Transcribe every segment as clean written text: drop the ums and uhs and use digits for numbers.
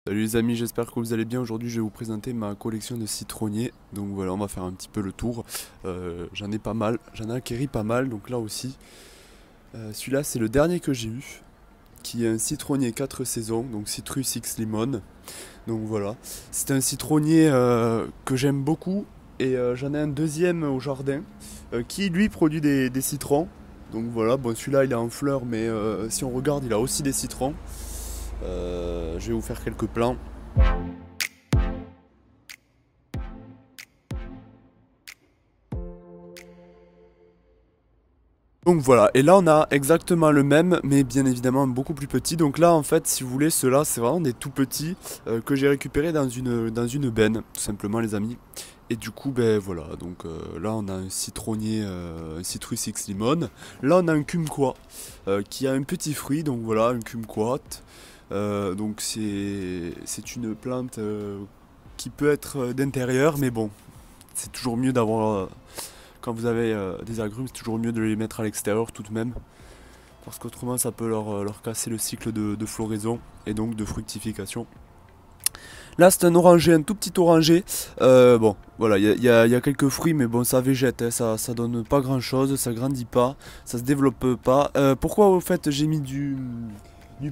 Salut les amis, j'espère que vous allez bien. Aujourd'hui je vais vous présenter ma collection de citronniers. Donc voilà, on va faire un petit peu le tour. J'en ai pas mal, j'en ai acquéri pas mal, donc là aussi. Celui-là c'est le dernier que j'ai eu, qui est un citronnier 4 saisons, donc Citrus X Limon. Donc voilà, c'est un citronnier que j'aime beaucoup. Et j'en ai un deuxième au jardin, qui lui produit des citrons. Donc voilà, bon celui-là il est en fleurs, mais si on regarde il a aussi des citrons. Je vais vous faire quelques plans. Donc voilà, et là on a exactement le même, mais bien évidemment beaucoup plus petit. Donc là en fait, si vous voulez, ceux-là c'est vraiment des tout petits que j'ai récupérés dans une benne, tout simplement les amis. Et du coup, ben voilà, donc là on a un citronnier, un Citrus X Limon. Là on a un kumquat qui a un petit fruit, donc voilà, un kumquat. Donc c'est une plante qui peut être d'intérieur, mais bon, c'est toujours mieux d'avoir quand vous avez des agrumes, c'est toujours mieux de les mettre à l'extérieur tout de même. Parce qu'autrement, ça peut leur casser le cycle de floraison et donc de fructification. Là, c'est un oranger, un tout petit oranger. Bon, voilà, il y a quelques fruits, mais bon, ça végète, hein, ça donne pas grand chose, ça grandit pas, ça se développe pas. Pourquoi, au fait, j'ai mis du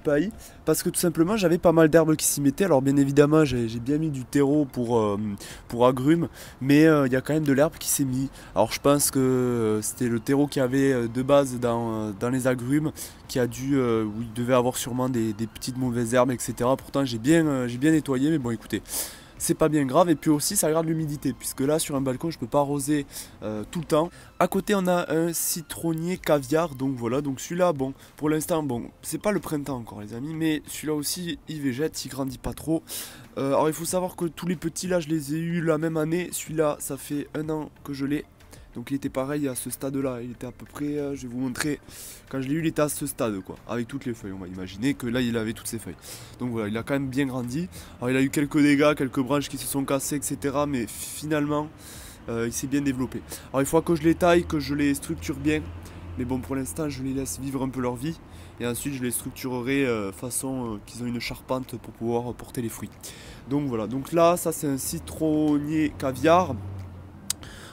paillis? Parce que tout simplement, j'avais pas mal d'herbes qui s'y mettaient. Alors, bien évidemment, j'ai bien mis du terreau pour agrumes, mais il y a quand même de l'herbe qui s'est mis. Alors, je pense que c'était le terreau qu'il y avait de base dans les agrumes qui a dû, où il devait avoir sûrement des petites mauvaises herbes, etc. Pourtant, j'ai bien nettoyé, mais bon, écoutez, c'est pas bien grave. Et puis aussi, ça garde l'humidité, puisque là, sur un balcon, je peux pas arroser tout le temps. À côté, on a un citronnier caviar, donc voilà. Donc celui-là, bon, pour l'instant, bon, c'est pas le printemps encore, les amis, mais celui-là aussi, il végète, il grandit pas trop. Alors, il faut savoir que tous les petits, là, je les ai eus la même année. Celui-là, ça fait 1 an que je l'ai. Donc il était pareil à ce stade-là, il était à peu près, je vais vous montrer, quand je l'ai eu il était à ce stade quoi, avec toutes les feuilles, on va imaginer que là il avait toutes ses feuilles. Donc voilà, il a quand même bien grandi, alors il a eu quelques dégâts, quelques branches qui se sont cassées etc. Mais finalement il s'est bien développé. Alors il faut que je les taille, que je les structure bien, mais bon pour l'instant je les laisse vivre un peu leur vie. Et ensuite je les structurerai façon qu'ils ont une charpente pour pouvoir porter les fruits. Donc voilà, donc là ça c'est un citronnier caviar.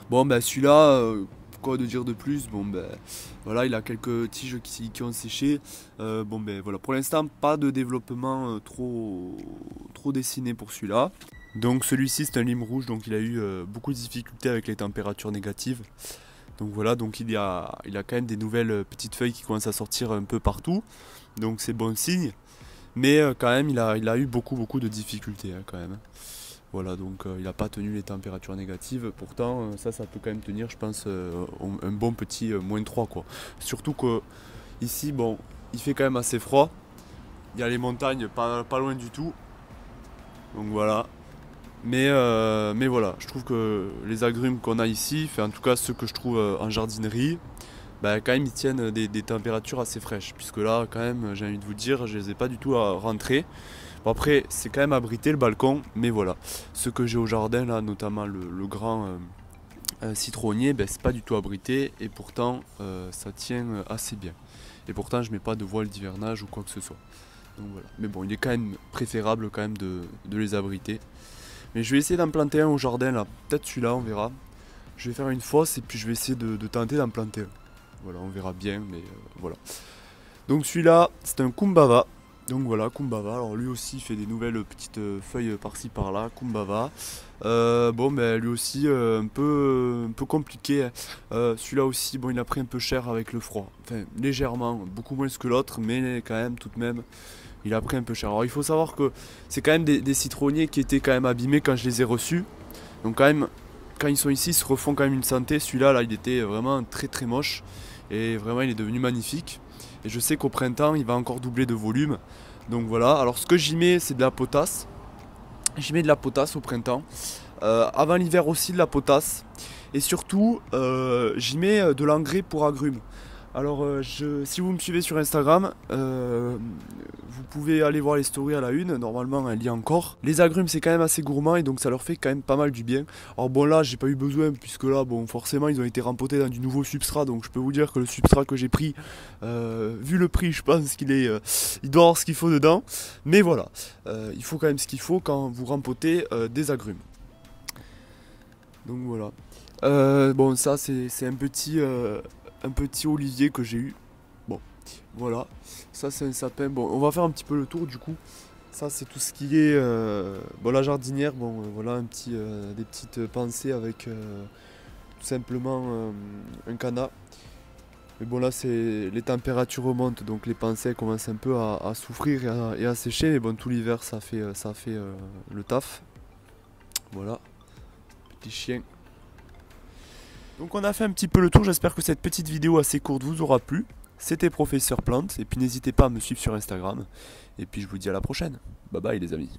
Bon, ben celui-là, quoi de dire de plus? Bon, ben voilà, il a quelques tiges qui ont séché. Bon, ben voilà, pour l'instant, pas de développement trop dessiné pour celui-là. Donc, celui-ci, c'est un lime rouge, donc il a eu beaucoup de difficultés avec les températures négatives. Donc voilà, donc il a quand même des nouvelles petites feuilles qui commencent à sortir un peu partout. Donc, c'est bon signe. Mais quand même, il a eu beaucoup de difficultés hein, quand même. Voilà, donc il n'a pas tenu les températures négatives. Pourtant, ça peut quand même tenir, je pense, un bon petit -3 quoi. Surtout que ici, bon, il fait quand même assez froid. Il y a les montagnes pas loin du tout. Donc voilà. Mais voilà, je trouve que les agrumes qu'on a ici, en tout cas ceux que je trouve en jardinerie, bah, quand même ils tiennent des températures assez fraîches. Puisque là, quand même, j'ai envie de vous dire, je les ai pas du tout à rentrer. Bon après, c'est quand même abrité le balcon, mais voilà. Ce que j'ai au jardin, là, notamment le grand citronnier, ben, c'est pas du tout abrité et pourtant ça tient assez bien. Et pourtant, je mets pas de voile d'hivernage ou quoi que ce soit. Donc voilà. Mais bon, il est quand même préférable quand même de les abriter. Mais je vais essayer d'en planter un au jardin là. Peut-être celui-là, on verra. Je vais faire une fosse et puis je vais essayer de tenter d'en planter un. Voilà, on verra bien, mais voilà. Donc celui-là, c'est un Kumbava. Donc voilà, Kumbava. Alors lui aussi, il fait des nouvelles petites feuilles par-ci par-là. Kumbava. Bon, ben lui aussi, un peu compliqué, hein. Celui-là aussi, bon, il a pris un peu cher avec le froid. Enfin, légèrement, beaucoup moins que l'autre, mais quand même, tout de même, il a pris un peu cher. Alors il faut savoir que c'est quand même des citronniers qui étaient quand même abîmés quand je les ai reçus. Donc quand même, quand ils sont ici, ils se refont quand même une santé. Celui-là, là, il était vraiment très moche. Et vraiment, il est devenu magnifique. Et je sais qu'au printemps, il va encore doubler de volume. Donc voilà, alors ce que j'y mets, c'est de la potasse. J'y mets de la potasse au printemps. Avant l'hiver aussi, de la potasse. Et surtout, j'y mets de l'engrais pour agrumes. Alors, si vous me suivez sur Instagram, vous pouvez aller voir les stories à la une. Normalement, elle y est encore. Les agrumes, c'est quand même assez gourmand et donc ça leur fait quand même pas mal du bien. Alors, bon, là, j'ai pas eu besoin puisque là, bon, forcément, ils ont été rempotés dans du nouveau substrat. Donc, je peux vous dire que le substrat que j'ai pris, vu le prix, je pense il doit avoir ce qu'il faut dedans. Mais voilà, il faut quand même ce qu'il faut quand vous rempotez des agrumes. Donc, voilà. Bon, ça, c'est un petit olivier que j'ai eu. Bon, voilà. Ça, c'est un sapin. Bon, on va faire un petit peu le tour du coup. Ça, c'est tout ce qui est. Bon, la jardinière, bon, voilà, des petites pensées avec tout simplement un canard. Mais bon, là, les températures remontent, donc les pensées commencent un peu à souffrir et à sécher. Mais bon, tout l'hiver, ça fait le taf. Voilà, petit chien. Donc on a fait un petit peu le tour, j'espère que cette petite vidéo assez courte vous aura plu. C'était Professeur Plante, et puis n'hésitez pas à me suivre sur Instagram. Et puis je vous dis à la prochaine. Bye bye les amis.